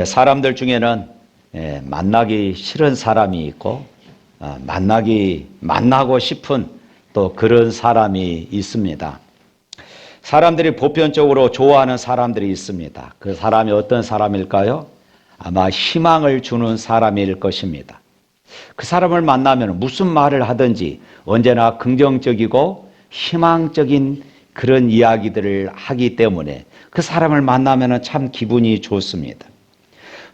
사람들 중에는 만나기 싫은 사람이 있고 만나고 싶은 또 그런 사람이 있습니다. 사람들이 보편적으로 좋아하는 사람들이 있습니다. 그 사람이 어떤 사람일까요? 아마 희망을 주는 사람일 것입니다. 그 사람을 만나면 무슨 말을 하든지 언제나 긍정적이고 희망적인 그런 이야기들을 하기 때문에 그 사람을 만나면 참 기분이 좋습니다.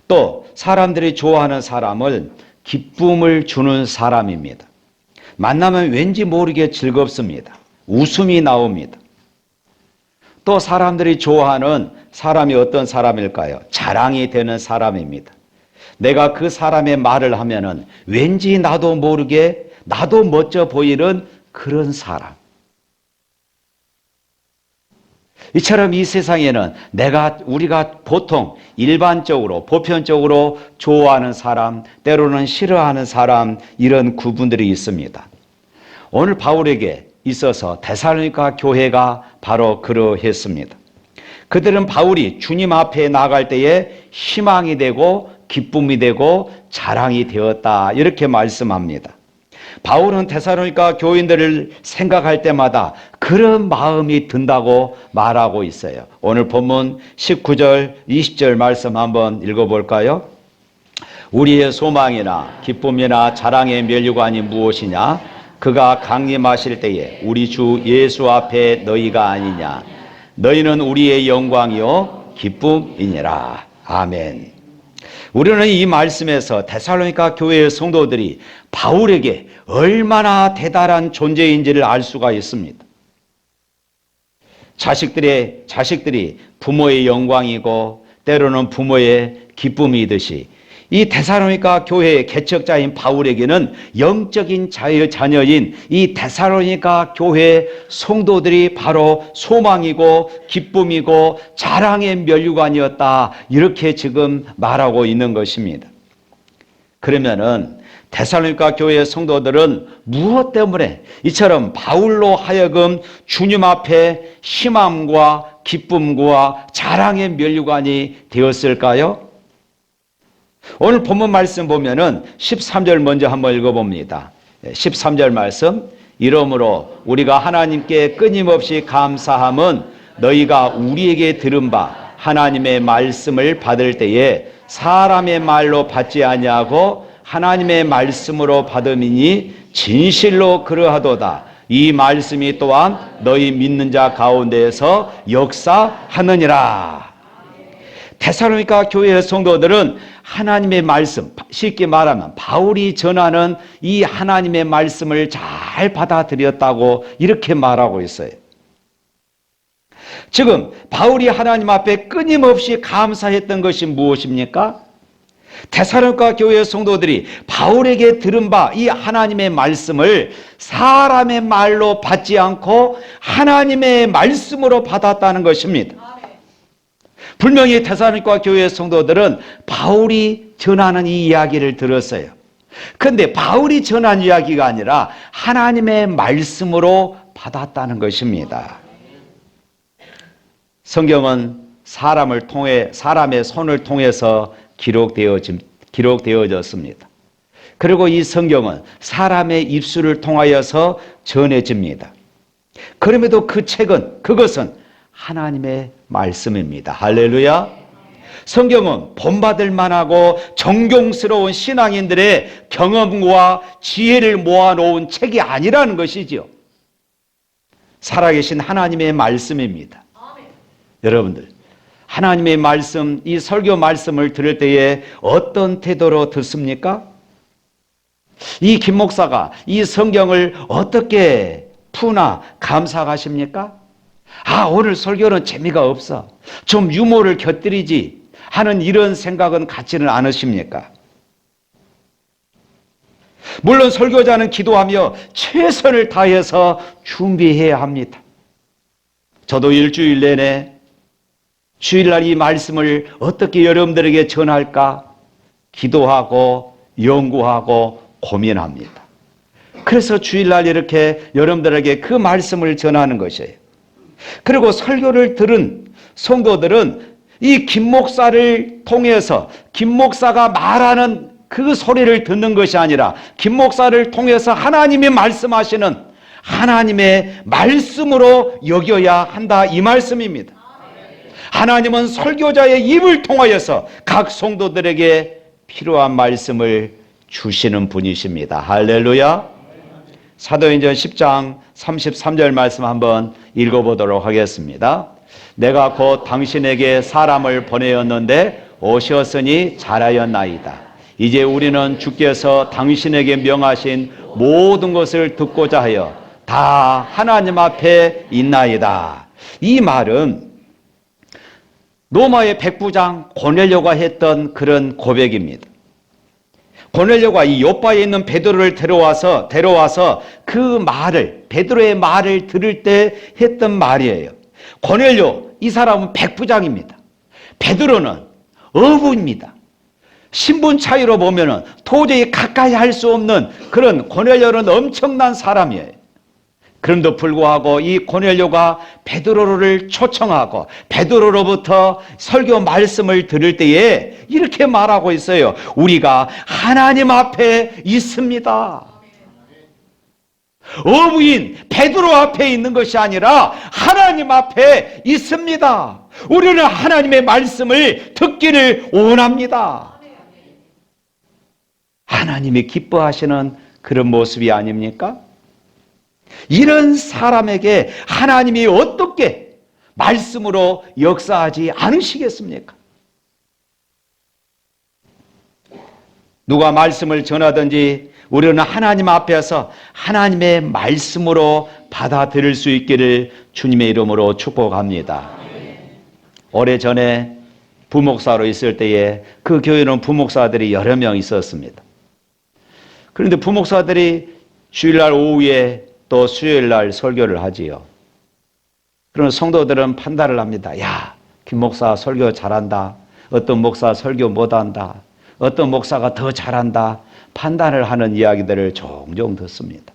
또 사람들이 좋아하는 사람을 기쁨을 주는 사람입니다. 만나면 왠지 모르게 즐겁습니다. 웃음이 나옵니다. 또 사람들이 좋아하는 사람이 어떤 사람일까요? 자랑이 되는 사람입니다. 내가 그 사람의 말을 하면은 왠지 나도 모르게 나도 멋져 보이는 그런 사람. 이처럼 이 세상에는 우리가 보통 일반적으로 보편적으로 좋아하는 사람, 때로는 싫어하는 사람, 이런 구분들이 있습니다. 오늘 바울에게 있어서 데살로니가 교회가 바로 그러했습니다. 그들은 바울이 주님 앞에 나갈 때에 희망이 되고 기쁨이 되고 자랑이 되었다, 이렇게 말씀합니다. 바울은 데살로니가 교인들을 생각할 때마다 그런 마음이 든다고 말하고 있어요. 오늘 본문 19절 20절 말씀 한번 읽어볼까요? 우리의 소망이나 기쁨이나 자랑의 면류관이 무엇이냐? 그가 강림하실 때에 우리 주 예수 앞에 너희가 아니냐? 너희는 우리의 영광이요 기쁨이니라. 아멘. 우리는 이 말씀에서 데살로니가 교회의 성도들이 바울에게 얼마나 대단한 존재인지를 알 수가 있습니다. 자식들이 부모의 영광이고 때로는 부모의 기쁨이듯이 이 데살로니가 교회의 개척자인 바울에게는 영적인 자녀인 이 데살로니가 교회 성도들이 바로 소망이고 기쁨이고 자랑의 면류관이었다, 이렇게 지금 말하고 있는 것입니다. 그러면은 데살로니가 교회의 성도들은 무엇 때문에 이처럼 바울로 하여금 주님 앞에 희망과 기쁨과 자랑의 면류관이 되었을까요? 오늘 본문 말씀 보면은 13절 먼저 한번 읽어봅니다. 13절 말씀. 이러므로 우리가 하나님께 끊임없이 감사함은 너희가 우리에게 들은 바 하나님의 말씀을 받을 때에 사람의 말로 받지 아니하고 하나님의 말씀으로 받음이니 진실로 그러하도다. 이 말씀이 또한 너희 믿는 자 가운데에서 역사하느니라. 데살로니가 교회의 성도들은 하나님의 말씀, 쉽게 말하면 바울이 전하는 이 하나님의 말씀을 잘 받아들였다고 이렇게 말하고 있어요. 지금 바울이 하나님 앞에 끊임없이 감사했던 것이 무엇입니까? 데살로니가 교회의 성도들이 바울에게 들은 바 이 하나님의 말씀을 사람의 말로 받지 않고 하나님의 말씀으로 받았다는 것입니다. 분명히 데살로니가 교회의 성도들은 바울이 전하는 이 이야기를 들었어요. 그런데 바울이 전한 이야기가 아니라 하나님의 말씀으로 받았다는 것입니다. 성경은 사람의 손을 통해서 기록되어졌습니다. 그리고 이 성경은 사람의 입술을 통하여서 전해집니다. 그럼에도 그것은 하나님의 말씀입니다. 할렐루야. 성경은 본받을 만하고 존경스러운 신앙인들의 경험과 지혜를 모아놓은 책이 아니라는 것이지요. 살아계신 하나님의 말씀입니다. 여러분들, 하나님의 말씀, 이 설교 말씀을 들을 때에 어떤 태도로 듣습니까? 이 김 목사가 이 성경을 어떻게 푸나 감상하십니까? 오늘 설교는 재미가 없어, 좀 유머를 곁들이지 하는 이런 생각은 갖지는 않으십니까? 물론 설교자는 기도하며 최선을 다해서 준비해야 합니다. 저도 일주일 내내 주일날 이 말씀을 어떻게 여러분들에게 전할까 기도하고 연구하고 고민합니다. 그래서 주일날 이렇게 여러분들에게 그 말씀을 전하는 것이에요. 그리고 설교를 들은 성도들은 이 김 목사를 통해서 김 목사가 말하는 그 소리를 듣는 것이 아니라 김 목사를 통해서 하나님이 말씀하시는 하나님의 말씀으로 여겨야 한다, 이 말씀입니다. 하나님은 설교자의 입을 통하여서 각 성도들에게 필요한 말씀을 주시는 분이십니다. 할렐루야. 사도행전 10장 33절 말씀 한번 읽어보도록 하겠습니다. 내가 곧 당신에게 사람을 보내었는데 오셨으니 잘하였나이다. 이제 우리는 주께서 당신에게 명하신 모든 것을 듣고자 하여 다 하나님 앞에 있나이다. 이 말은 로마의 백부장 고넬료가 했던 그런 고백입니다. 고넬료가 이 요빠에 있는 베드로를 데려와서 그 말을, 베드로의 말을 들을 때 했던 말이에요. 고넬료, 이 사람은 백부장입니다. 베드로는 어부입니다. 신분 차이로 보면은 도저히 가까이 할 수 없는 그런, 고넬료는 엄청난 사람이에요. 그럼에도 불구하고 이 고넬료가 베드로를 초청하고 베드로로부터 설교 말씀을 들을 때에 이렇게 말하고 있어요. 우리가 하나님 앞에 있습니다. 어부인 베드로 앞에 있는 것이 아니라 하나님 앞에 있습니다. 우리는 하나님의 말씀을 듣기를 원합니다. 하나님이 기뻐하시는 그런 모습이 아닙니까? 이런 사람에게 하나님이 어떻게 말씀으로 역사하지 않으시겠습니까? 누가 말씀을 전하든지 우리는 하나님 앞에서 하나님의 말씀으로 받아들일 수 있기를 주님의 이름으로 축복합니다. 오래전에 부목사로 있을 때에 그 교회는 부목사들이 여러 명 있었습니다. 그런데 부목사들이 주일날 오후에 또 수요일날 설교를 하지요. 그런 성도들은 판단을 합니다. 야, 김 목사 설교 잘한다. 어떤 목사 설교 못한다. 어떤 목사가 더 잘한다. 판단을 하는 이야기들을 종종 듣습니다.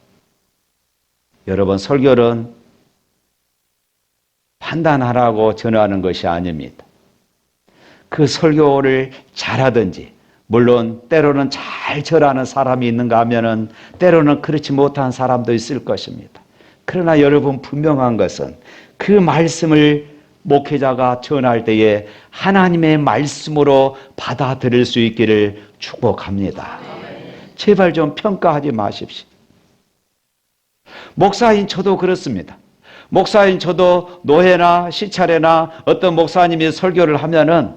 여러분, 설교는 판단하라고 전하는 것이 아닙니다. 그 설교를 잘하든지, 물론 때로는 잘 절하는 사람이 있는가 하면은 때로는 그렇지 못한 사람도 있을 것입니다. 그러나 여러분, 분명한 것은 그 말씀을 목회자가 전할 때에 하나님의 말씀으로 받아들일 수 있기를 축복합니다. 제발 좀 평가하지 마십시오. 목사인 저도 그렇습니다. 목사인 저도 노회나 시찰회나 어떤 목사님이 설교를 하면은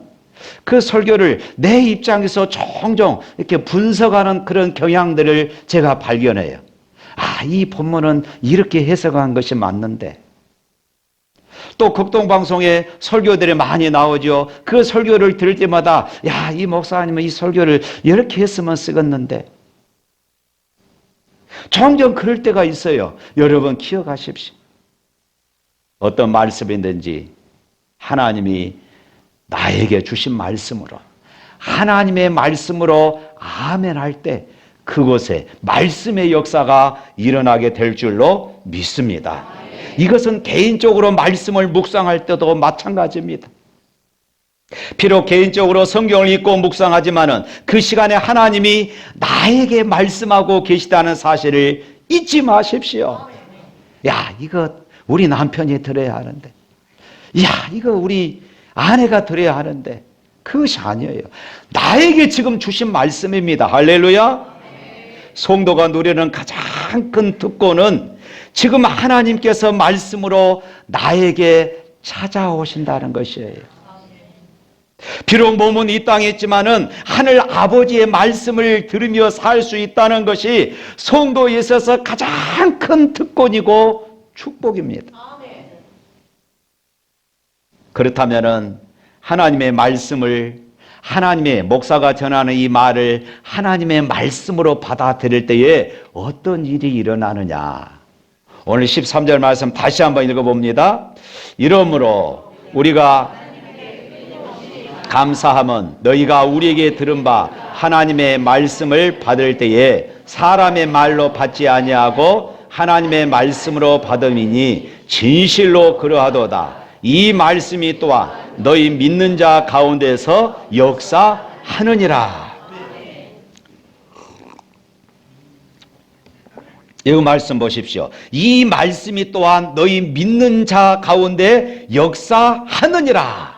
그 설교를 내 입장에서 종종 이렇게 분석하는 그런 경향들을 제가 발견해요. 아, 이 본문은 이렇게 해석한 것이 맞는데. 또 극동방송에 설교들이 많이 나오죠. 그 설교를 들을 때마다 야, 이 목사님은 이 설교를 이렇게 했으면 쓰겠는데. 종종 그럴 때가 있어요. 여러분 기억하십시오. 어떤 말씀이든지 하나님이 나에게 주신 말씀으로, 하나님의 말씀으로 아멘 할 때 그곳에 말씀의 역사가 일어나게 될 줄로 믿습니다. 이것은 개인적으로 말씀을 묵상할 때도 마찬가지입니다. 비록 개인적으로 성경을 읽고 묵상하지만은 그 시간에 하나님이 나에게 말씀하고 계시다는 사실을 잊지 마십시오. 야, 이거 우리 남편이 들어야 하는데, 야, 이거 우리 아내가 들어야 하는데, 그것이 아니에요. 나에게 지금 주신 말씀입니다. 할렐루야. 성도가 누리는 가장 큰 특권은 지금 하나님께서 말씀으로 나에게 찾아오신다는 것이에요. 비록 몸은 이 땅에 있지만은 하늘 아버지의 말씀을 들으며 살 수 있다는 것이 성도에 있어서 가장 큰 특권이고 축복입니다. 그렇다면은 하나님의 말씀을, 하나님의 목사가 전하는 이 말을 하나님의 말씀으로 받아들일 때에 어떤 일이 일어나느냐. 오늘 13절 말씀 다시 한번 읽어봅니다. 이러므로 우리가 감사함은 너희가 우리에게 들은 바 하나님의 말씀을 받을 때에 사람의 말로 받지 아니하고 하나님의 말씀으로 받음이니 진실로 그러하도다. 이 말씀이 또한 너희 믿는 자 가운데서 역사하느니라. 이 말씀 보십시오. 이 말씀이 또한 너희 믿는 자 가운데 역사하느니라.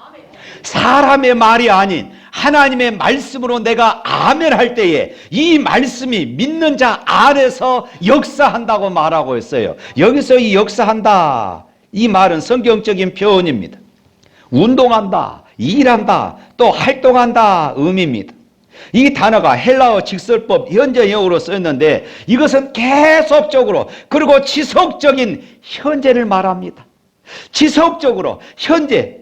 사람의 말이 아닌 하나님의 말씀으로 내가 아멘 할 때에 이 말씀이 믿는 자 안에서 역사한다고 말하고 있어요. 여기서 이 역사한다, 이 말은 성경적인 표현입니다. 운동한다, 일한다, 또 활동한다 의미입니다. 이 단어가 헬라어 직설법 현재형으로 쓰였는데 이것은 계속적으로 그리고 지속적인 현재를 말합니다. 지속적으로 현재,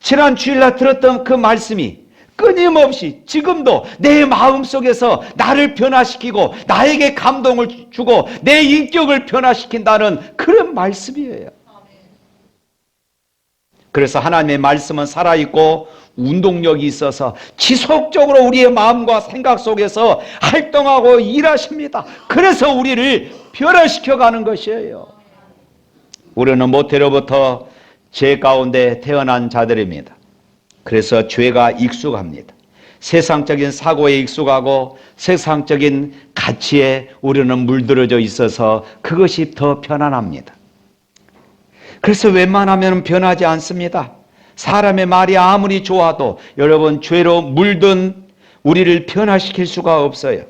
지난 주일날 들었던 그 말씀이 끊임없이 지금도 내 마음속에서 나를 변화시키고 나에게 감동을 주고 내 인격을 변화시킨다는 그런 말씀이에요. 그래서 하나님의 말씀은 살아있고 운동력이 있어서 지속적으로 우리의 마음과 생각 속에서 활동하고 일하십니다. 그래서 우리를 변화시켜가는 것이에요. 우리는 모태로부터 죄 가운데 태어난 자들입니다. 그래서 죄가 익숙합니다. 세상적인 사고에 익숙하고 세상적인 가치에 우리는 물들어져 있어서 그것이 더 편안합니다. 그래서 웬만하면 변하지 않습니다. 사람의 말이 아무리 좋아도 여러분 죄로 물든 우리를 변화시킬 수가 없어요.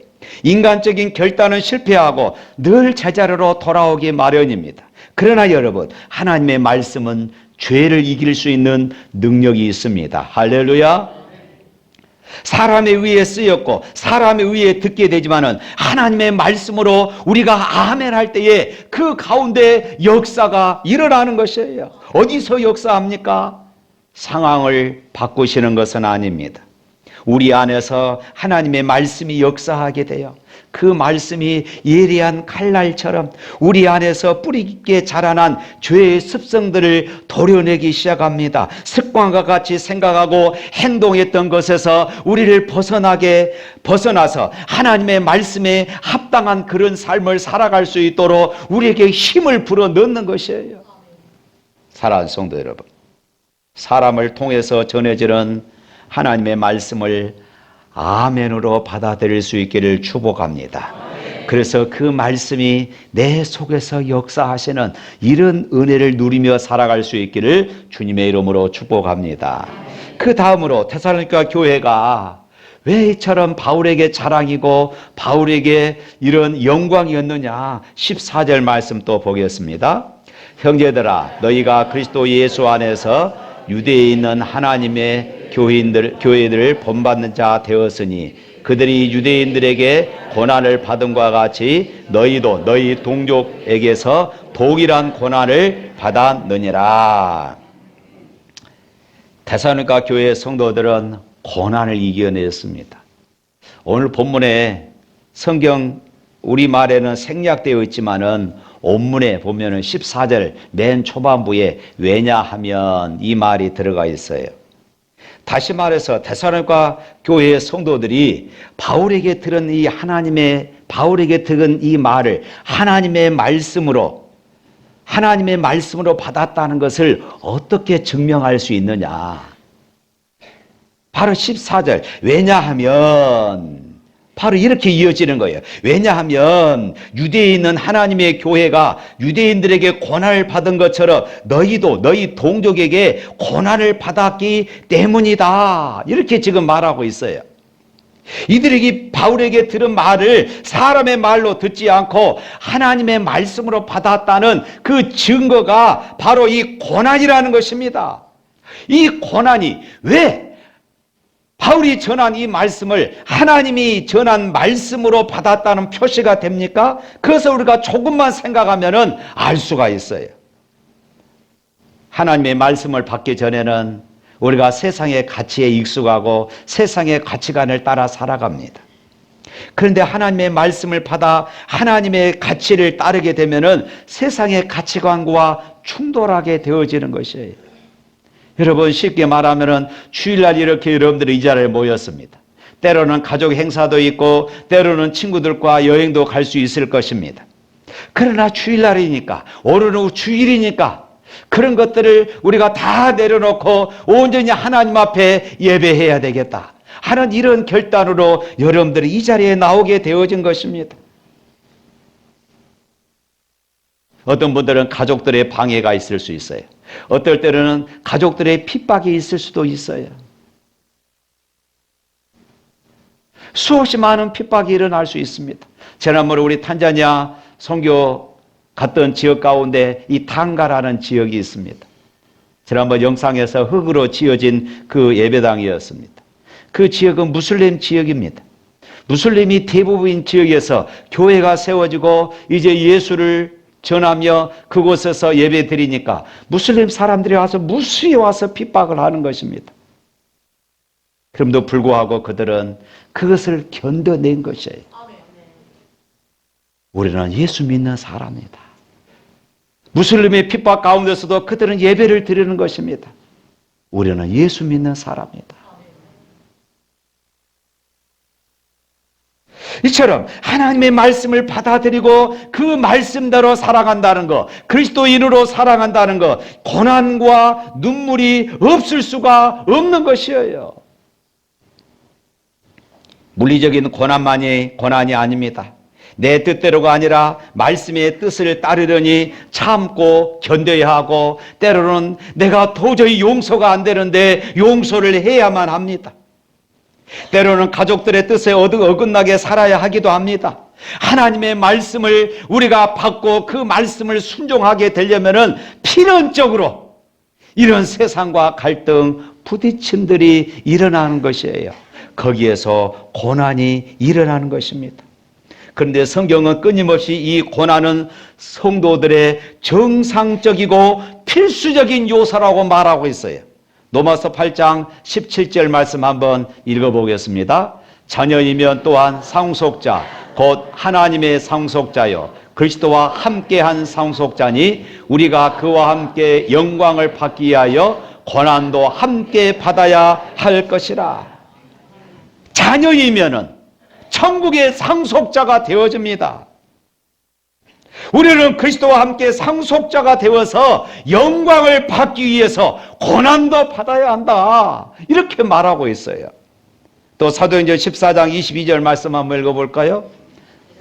인간적인 결단은 실패하고 늘 제자리로 돌아오기 마련입니다. 그러나 여러분, 하나님의 말씀은 죄를 이길 수 있는 능력이 있습니다. 할렐루야. 사람에 의해 쓰였고 사람에 의해 듣게 되지만은 하나님의 말씀으로 우리가 아멘 할 때에 그 가운데 역사가 일어나는 것이에요. 어디서 역사합니까? 상황을 바꾸시는 것은 아닙니다. 우리 안에서 하나님의 말씀이 역사하게 돼요. 그 말씀이 예리한 칼날처럼 우리 안에서 뿌리 깊게 자라난 죄의 습성들을 도려내기 시작합니다. 습관과 같이 생각하고 행동했던 것에서 우리를 벗어나서 하나님의 말씀에 합당한 그런 삶을 살아갈 수 있도록 우리에게 힘을 불어넣는 것이에요. 사랑하는 성도 여러분, 사람을 통해서 전해지는 하나님의 말씀을 아멘으로 받아들일 수 있기를 축복합니다. 그래서 그 말씀이 내 속에서 역사하시는 이런 은혜를 누리며 살아갈 수 있기를 주님의 이름으로 축복합니다. 그 다음으로 데살로니가 교회가 왜 이처럼 바울에게 자랑이고 바울에게 이런 영광이었느냐, 14절 말씀 또 보겠습니다. 형제들아, 너희가 그리스도 예수 안에서 유대에 있는 하나님의 교회들을 본받는 자 되었으니 그들이 유대인들에게 고난을 받은 것과 같이 너희도 너희 동족에게서 동일한 고난을 받았느니라. 데살로니가 교회의 성도들은 고난을 이겨냈습니다. 오늘 본문에 성경 우리말에는 생략되어 있지만은 원문에 보면은 14절 맨 초반부에 왜냐하면 이 말이 들어가 있어요. 다시 말해서 데살로니가 교회의 성도들이 바울에게 들은 이 말을 하나님의 말씀으로 받았다는 것을 어떻게 증명할 수 있느냐? 바로 14절 왜냐하면 바로 이렇게 이어지는 거예요. 왜냐하면 유대에 있는 하나님의 교회가 유대인들에게 고난을 받은 것처럼 너희도 너희 동족에게 고난을 받았기 때문이다. 이렇게 지금 말하고 있어요. 이들이 바울에게 들은 말을 사람의 말로 듣지 않고 하나님의 말씀으로 받았다는 그 증거가 바로 이 고난이라는 것입니다. 이 고난이 왜 바울이 전한 이 말씀을 하나님이 전한 말씀으로 받았다는 표시가 됩니까? 그래서 우리가 조금만 생각하면 알 수가 있어요. 하나님의 말씀을 받기 전에는 우리가 세상의 가치에 익숙하고 세상의 가치관을 따라 살아갑니다. 그런데 하나님의 말씀을 받아 하나님의 가치를 따르게 되면 세상의 가치관과 충돌하게 되어지는 것이에요. 여러분, 쉽게 말하면 주일날 이렇게 여러분들이 이 자리에 모였습니다. 때로는 가족 행사도 있고 때로는 친구들과 여행도 갈 수 있을 것입니다. 그러나 주일날이니까, 오늘은 주일이니까 그런 것들을 우리가 다 내려놓고 온전히 하나님 앞에 예배해야 되겠다 하는 이런 결단으로 여러분들이 이 자리에 나오게 되어진 것입니다. 어떤 분들은 가족들의 방해가 있을 수 있어요. 어떨 때는 가족들의 핍박이 있을 수도 있어요. 수없이 많은 핍박이 일어날 수 있습니다. 지난번에 우리 탄자니아 선교 갔던 지역 가운데 이 당가라는 지역이 있습니다. 지난번 영상에서 흙으로 지어진 그 예배당이었습니다. 그 지역은 무슬림 지역입니다. 무슬림이 대부분인 지역에서 교회가 세워지고 이제 예수를 전하며 그곳에서 예배 드리니까 무슬림 사람들이 와서 무수히 와서 핍박을 하는 것입니다. 그럼에도 불구하고 그들은 그것을 견뎌낸 것이에요. 우리는 예수 믿는 사람이다. 무슬림의 핍박 가운데서도 그들은 예배를 드리는 것입니다. 우리는 예수 믿는 사람이다. 이처럼 하나님의 말씀을 받아들이고 그 말씀대로 살아간다는 것, 그리스도인으로 살아간다는 것, 고난과 눈물이 없을 수가 없는 것이에요. 물리적인 고난만이 고난이 아닙니다. 내 뜻대로가 아니라 말씀의 뜻을 따르려니 참고 견뎌야 하고, 때로는 내가 도저히 용서가 안 되는데 용서를 해야만 합니다. 때로는 가족들의 뜻에 어긋나게 살아야 하기도 합니다. 하나님의 말씀을 우리가 받고 그 말씀을 순종하게 되려면은 필연적으로 이런 세상과 갈등, 부딪힘들이 일어나는 것이에요. 거기에서 고난이 일어나는 것입니다. 그런데 성경은 끊임없이 이 고난은 성도들의 정상적이고 필수적인 요소라고 말하고 있어요. 로마서 8장 17절 말씀 한번 읽어보겠습니다. 자녀이면 또한 상속자 곧 하나님의 상속자요 그리스도와 함께한 상속자니 우리가 그와 함께 영광을 받기 위하여 고난도 함께 받아야 할 것이라. 자녀이면은 천국의 상속자가 되어집니다. 우리는 그리스도와 함께 상속자가 되어서 영광을 받기 위해서 고난도 받아야 한다. 이렇게 말하고 있어요. 또 사도행전 14장 22절 말씀 한번 읽어볼까요?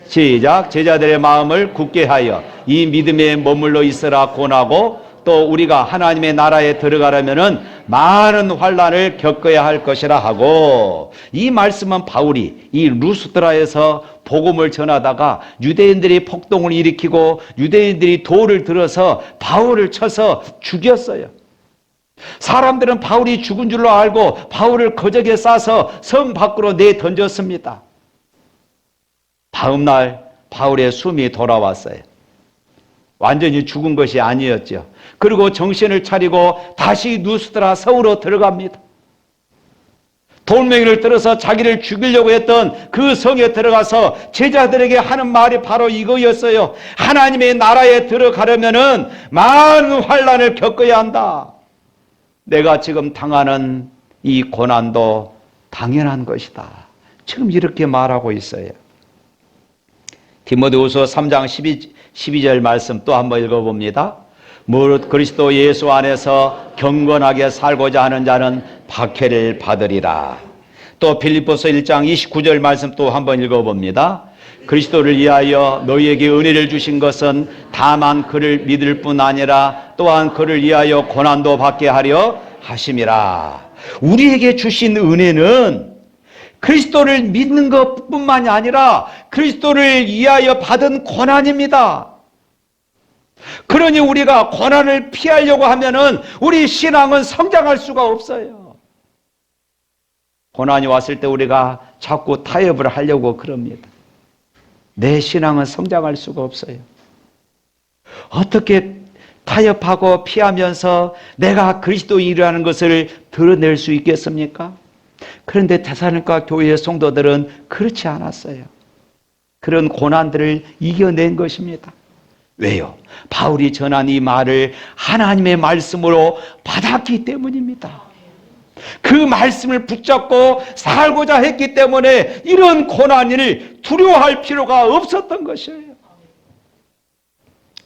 시작. 제자들의 마음을 굳게 하여 이 믿음에 머물러 있으라 권하고 또 우리가 하나님의 나라에 들어가려면은 많은 환난을 겪어야 할 것이라 하고, 이 말씀은 바울이 이 루스드라에서 복음을 전하다가 유대인들이 폭동을 일으키고 유대인들이 돌을 들어서 바울을 쳐서 죽였어요. 사람들은 바울이 죽은 줄로 알고 바울을 거적에 싸서 섬 밖으로 내던졌습니다. 다음날 바울의 숨이 돌아왔어요. 완전히 죽은 것이 아니었죠. 그리고 정신을 차리고 다시 루스드라 성으로 들어갑니다. 돌멩이를 들어서 자기를 죽이려고 했던 그 성에 들어가서 제자들에게 하는 말이 바로 이거였어요. 하나님의 나라에 들어가려면은 많은 환난을 겪어야 한다. 내가 지금 당하는 이 고난도 당연한 것이다. 지금 이렇게 말하고 있어요. 디모데후서 3장 12절 말씀 또 한번 읽어봅니다. 무릇 그리스도 예수 안에서 경건하게 살고자 하는 자는 박해를 받으리라. 또 빌립보서 1장 29절 말씀 또 한번 읽어봅니다. 그리스도를 위하여 너희에게 은혜를 주신 것은 다만 그를 믿을 뿐 아니라 또한 그를 위하여 고난도 받게 하려 하심이라. 우리에게 주신 은혜는 그리스도를 믿는 것뿐만이 아니라 그리스도를 위하여 받은 고난입니다. 그러니 우리가 고난을 피하려고 하면은 우리 신앙은 성장할 수가 없어요. 고난이 왔을 때 우리가 자꾸 타협을 하려고 그럽니다. 내 신앙은 성장할 수가 없어요. 어떻게 타협하고 피하면서 내가 그리스도인이라는 것을 드러낼 수 있겠습니까? 그런데 데살로니가 교회의 성도들은 그렇지 않았어요. 그런 고난들을 이겨낸 것입니다. 왜요? 바울이 전한 이 말을 하나님의 말씀으로 받았기 때문입니다. 그 말씀을 붙잡고 살고자 했기 때문에 이런 고난을 두려워할 필요가 없었던 것이에요.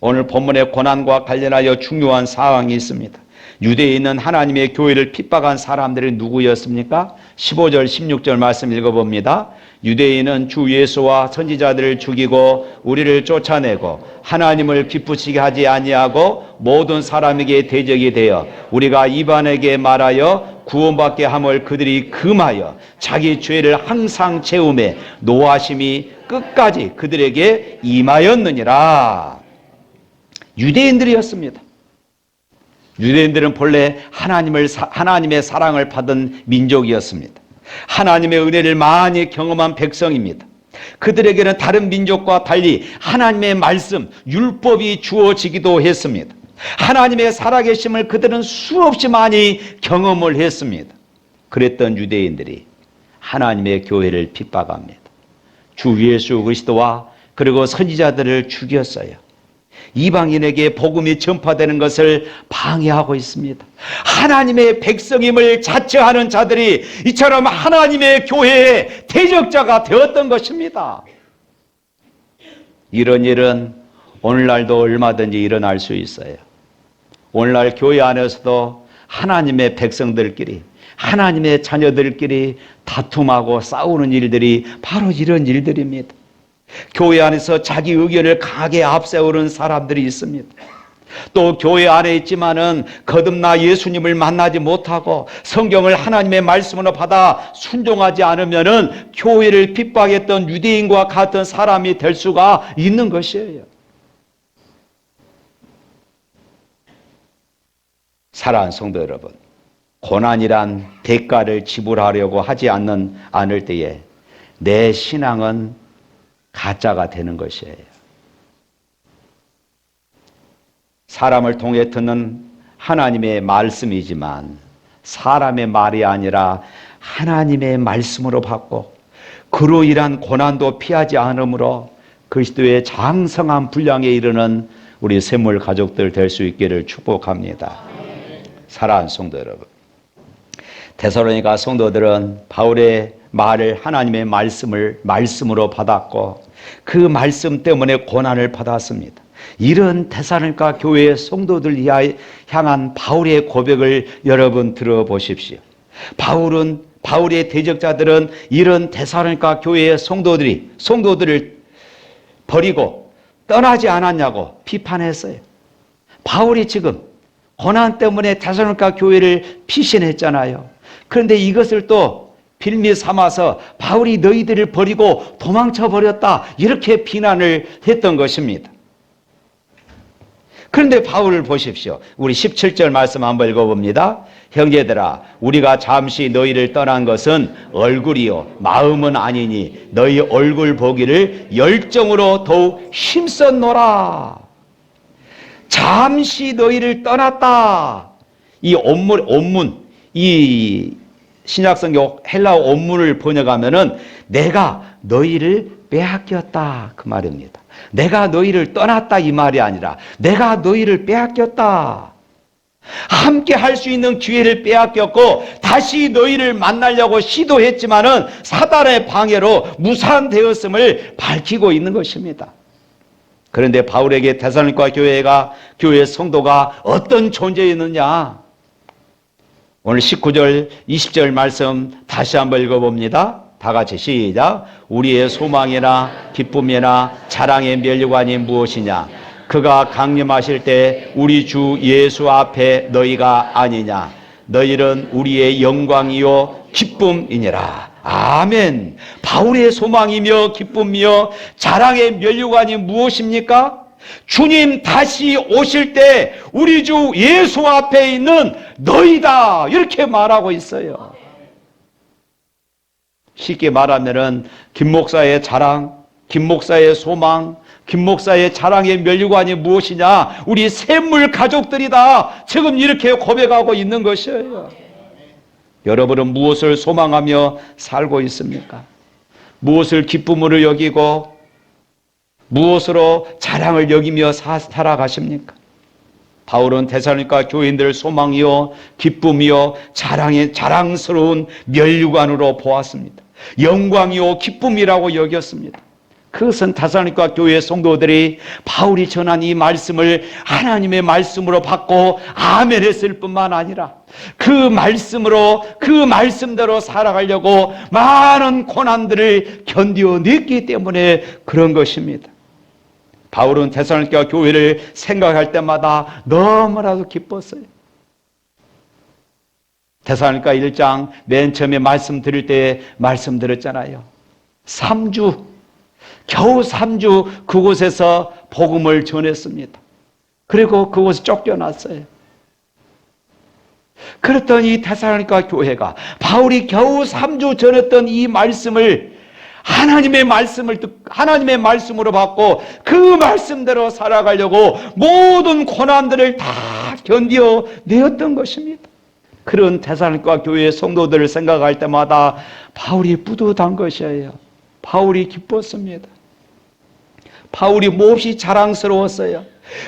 오늘 본문의 고난과 관련하여 중요한 사항이 있습니다. 유대에 있는 하나님의 교회를 핍박한 사람들이 누구였습니까? 15절 16절 말씀 읽어봅니다. 유대인은 주 예수와 선지자들을 죽이고 우리를 쫓아내고 하나님을 기쁘시게 하지 아니하고 모든 사람에게 대적이 되어 우리가 이방에게 말하여 구원받게 함을 그들이 금하여 자기 죄를 항상 채우매 노하심이 끝까지 그들에게 임하였느니라. 유대인들이었습니다. 유대인들은 본래 하나님의 사랑을 받은 민족이었습니다. 하나님의 은혜를 많이 경험한 백성입니다. 그들에게는 다른 민족과 달리 하나님의 말씀, 율법이 주어지기도 했습니다. 하나님의 살아계심을 그들은 수없이 많이 경험을 했습니다. 그랬던 유대인들이 하나님의 교회를 핍박합니다. 주 예수 그리스도와 그리고 선지자들을 죽였어요. 이방인에게 복음이 전파되는 것을 방해하고 있습니다. 하나님의 백성임을 자처하는 자들이 이처럼 하나님의 교회의 대적자가 되었던 것입니다. 이런 일은 오늘날도 얼마든지 일어날 수 있어요. 오늘날 교회 안에서도 하나님의 백성들끼리, 하나님의 자녀들끼리 다툼하고 싸우는 일들이 바로 이런 일들입니다. 교회 안에서 자기 의견을 강하게 앞세우는 사람들이 있습니다. 또 교회 안에 있지만은 거듭나 예수님을 만나지 못하고 성경을 하나님의 말씀으로 받아 순종하지 않으면은 교회를 핍박했던 유대인과 같은 사람이 될 수가 있는 것이에요. 사랑하는 성도 여러분, 고난이란 대가를 지불하려고 하지 않을 때에 내 신앙은 가짜가 되는 것이에요. 사람을 통해 듣는 하나님의 말씀이지만 사람의 말이 아니라 하나님의 말씀으로 받고 그로 인한 고난도 피하지 않으므로 그리스도의 장성한 분량에 이르는 우리 샘물 가족들 될 수 있기를 축복합니다. 사랑하는 성도 여러분, 데살로니가 성도들은 바울의 말을 하나님의 말씀으로 받았고 그 말씀 때문에 고난을 받았습니다. 이런 데살로니가 교회의 성도들 향한 바울의 고백을 여러분 들어보십시오. 바울의 대적자들은 이런 데살로니가 교회의 성도들을 버리고 떠나지 않았냐고 비판했어요. 바울이 지금 고난 때문에 데살로니가 교회를 피신했잖아요. 그런데 이것을 또 빌미 삼아서 바울이 너희들을 버리고 도망쳐 버렸다 이렇게 비난을 했던 것입니다. 그런데 바울을 보십시오. 우리 17절 말씀 한번 읽어봅니다. 형제들아, 우리가 잠시 너희를 떠난 것은 얼굴이요 마음은 아니니 너희 얼굴 보기를 열정으로 더욱 힘썼노라. 잠시 너희를 떠났다. 이 원문, 이 신약성경 헬라어 원문을 번역하면은 내가 너희를 빼앗겼다 그 말입니다. 내가 너희를 떠났다 이 말이 아니라 내가 너희를 빼앗겼다. 함께 할 수 있는 기회를 빼앗겼고 다시 너희를 만나려고 시도했지만은 사단의 방해로 무산되었음을 밝히고 있는 것입니다. 그런데 바울에게 데살로니가 교회 성도가 어떤 존재였느냐? 오늘 19절 20절 말씀 다시 한번 읽어봅니다. 다 같이 시작. 우리의 소망이나 기쁨이나 자랑의 면류관이 무엇이냐? 그가 강림하실 때 우리 주 예수 앞에 너희가 아니냐? 너희는 우리의 영광이요 기쁨이니라. 아멘. 바울의 소망이며 기쁨이며 자랑의 면류관이 무엇입니까? 주님 다시 오실 때 우리 주 예수 앞에 있는 너희다 이렇게 말하고 있어요. 쉽게 말하면은 김 목사의 자랑, 김 목사의 소망, 김 목사의 자랑의 면류관이 무엇이냐? 우리 샘물 가족들이다. 지금 이렇게 고백하고 있는 것이에요. 여러분은 무엇을 소망하며 살고 있습니까? 무엇을 기쁨으로 여기고 무엇으로 자랑을 여기며 살아가십니까? 바울은 데살로니가 교인들을 소망이요 기쁨이요 자랑스러운 면류관으로 보았습니다. 영광이요 기쁨이라고 여겼습니다. 그것은 데살로니가 교회 성도들이 바울이 전한 이 말씀을 하나님의 말씀으로 받고 아멘 했을 뿐만 아니라 그 말씀으로, 그 말씀대로 살아가려고 많은 고난들을 견뎌냈기 때문에 그런 것입니다. 바울은 데살로니가 교회를 생각할 때마다 너무나도 기뻤어요. 데살로니가 1장 맨 처음에 말씀드릴 때 말씀드렸잖아요. 3주, 겨우 3주 그곳에서 복음을 전했습니다. 그리고 그곳에 쫓겨났어요. 그랬더니 이 데살로니가 교회가 바울이 겨우 3주 전했던 이 말씀을 하나님의 말씀으로 받고 그 말씀대로 살아가려고 모든 고난들을 다 견뎌내었던 것입니다. 그런 데살로니가 교회의 성도들을 생각할 때마다 바울이 뿌듯한 것이에요. 바울이 기뻤습니다. 바울이 몹시 자랑스러웠어요.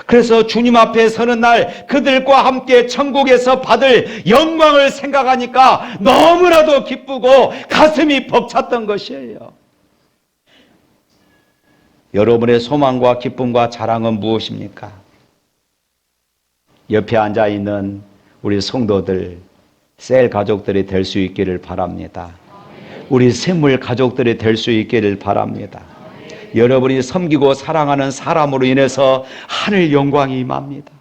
그래서 주님 앞에 서는 날 그들과 함께 천국에서 받을 영광을 생각하니까 너무나도 기쁘고 가슴이 벅찼던 것이에요. 여러분의 소망과 기쁨과 자랑은 무엇입니까? 옆에 앉아있는 우리 성도들, 셀 가족들이 될 수 있기를 바랍니다. 우리 샘물 가족들이 될 수 있기를 바랍니다. 여러분이 섬기고 사랑하는 사람으로 인해서 하늘 영광이 임합니다.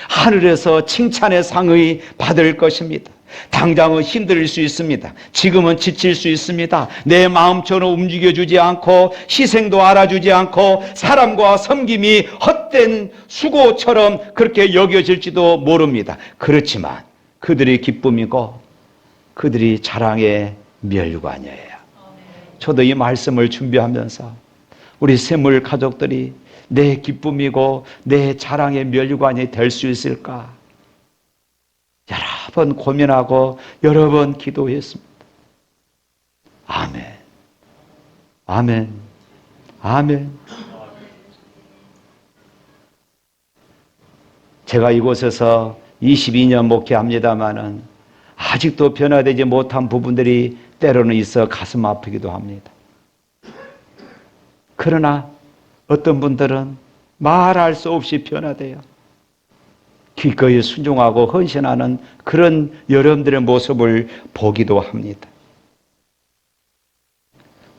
하늘에서 칭찬의 상의 받을 것입니다. 당장은 힘들 수 있습니다. 지금은 지칠 수 있습니다. 내 마음처럼 움직여주지 않고 희생도 알아주지 않고 사람과 섬김이 헛된 수고처럼 그렇게 여겨질지도 모릅니다. 그렇지만 그들이 기쁨이고 그들이 자랑의 멸관이에요. 저도 이 말씀을 준비하면서 우리 샘물 가족들이 내 기쁨이고 내 자랑의 멸관이 될 수 있을까? 여러 번 고민하고 여러 번 기도했습니다. 아멘. 아멘. 아멘. 제가 이곳에서 22년 목회합니다마는 아직도 변화되지 못한 부분들이 때로는 있어 가슴 아프기도 합니다. 그러나 어떤 분들은 말할 수 없이 변화돼요. 기꺼이 순종하고 헌신하는 그런 여러분들의 모습을 보기도 합니다.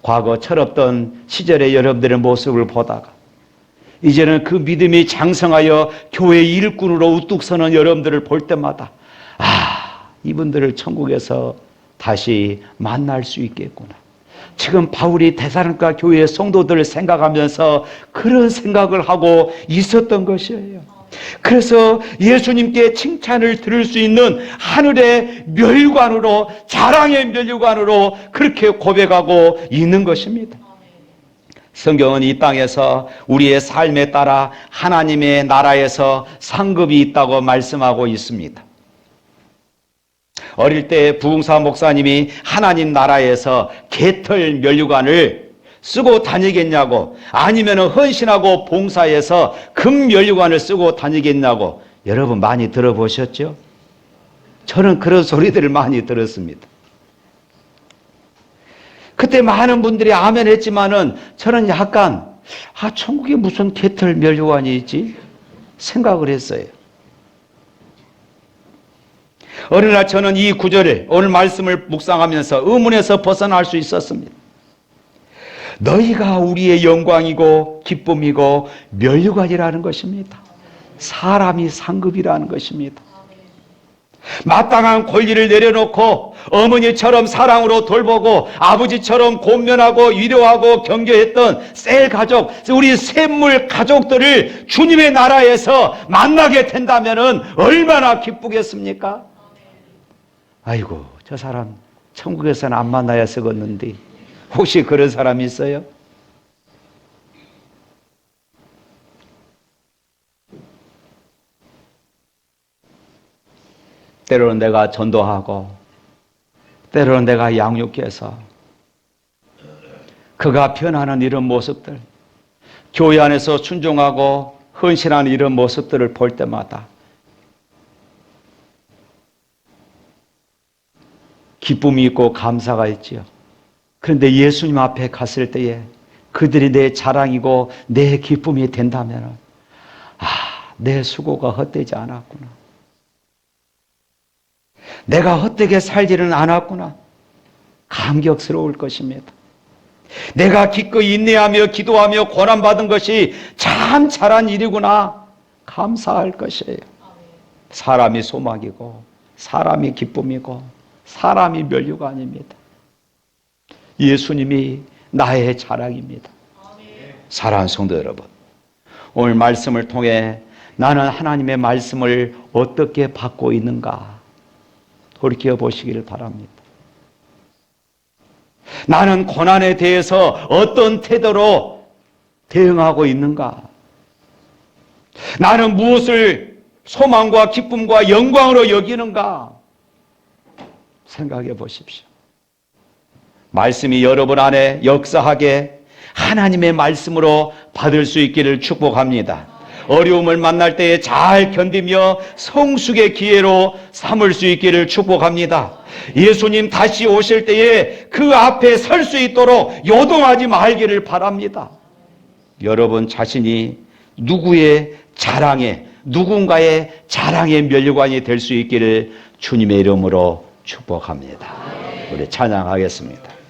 과거 철없던 시절의 여러분들의 모습을 보다가 이제는 그 믿음이 장성하여 교회 일꾼으로 우뚝 서는 여러분들을 볼 때마다 이분들을 천국에서 다시 만날 수 있겠구나. 지금 바울이 데살로니가 교회의 성도들을 생각하면서 그런 생각을 하고 있었던 것이에요. 그래서 예수님께 칭찬을 들을 수 있는 하늘의 멸관으로, 자랑의 멸관으로 그렇게 고백하고 있는 것입니다. 성경은 이 땅에서 우리의 삶에 따라 하나님의 나라에서 상급이 있다고 말씀하고 있습니다. 어릴 때 부흥사 목사님이 하나님 나라에서 개털 면류관을 쓰고 다니겠냐고, 아니면 헌신하고 봉사해서 금 면류관을 쓰고 다니겠냐고, 여러분 많이 들어보셨죠? 저는 그런 소리들을 많이 들었습니다. 그때 많은 분들이 아멘 했지만은 저는 약간 천국에 무슨 개털 면류관이 있지? 생각을 했어요. 어느 날 저는 이 구절을, 오늘 말씀을 묵상하면서 의문에서 벗어날 수 있었습니다. 너희가 우리의 영광이고 기쁨이고 면류관이라는 것입니다. 사람이 상급이라는 것입니다. 마땅한 권리를 내려놓고 어머니처럼 사랑으로 돌보고 아버지처럼 권면하고 위로하고 격려했던 셀 가족, 우리 샘물 가족들을 주님의 나라에서 만나게 된다면 얼마나 기쁘겠습니까? 아이고, 저 사람 천국에서는 안 만나야 쓰겠는데, 혹시 그런 사람이 있어요? 때로는 내가 전도하고 때로는 내가 양육해서 그가 변하는 이런 모습들, 교회 안에서 순종하고 헌신하는 이런 모습들을 볼 때마다 기쁨이 있고 감사가 있지요. 그런데 예수님 앞에 갔을 때에 그들이 내 자랑이고 내 기쁨이 된다면 내 수고가 헛되지 않았구나. 내가 헛되게 살지는 않았구나. 감격스러울 것입니다. 내가 기꺼이 인내하며 기도하며 고난받은 것이 참 잘한 일이구나. 감사할 것이에요. 사람이 소망이고 사람이 기쁨이고 사람이 면류가 아닙니다. 예수님이 나의 자랑입니다. 사랑하는 성도 여러분, 오늘 말씀을 통해 나는 하나님의 말씀을 어떻게 받고 있는가 돌이켜 보시기를 바랍니다. 나는 고난에 대해서 어떤 태도로 대응하고 있는가? 나는 무엇을 소망과 기쁨과 영광으로 여기는가? 생각해 보십시오. 말씀이 여러분 안에 역사하게 하나님의 말씀으로 받을 수 있기를 축복합니다. 어려움을 만날 때에 잘 견디며 성숙의 기회로 삼을 수 있기를 축복합니다. 예수님 다시 오실 때에 그 앞에 설 수 있도록 요동하지 말기를 바랍니다. 여러분 자신이 누구의 자랑에, 누군가의 자랑의 면류관이 될 수 있기를 주님의 이름으로 축복합니다. 우리 찬양하겠습니다.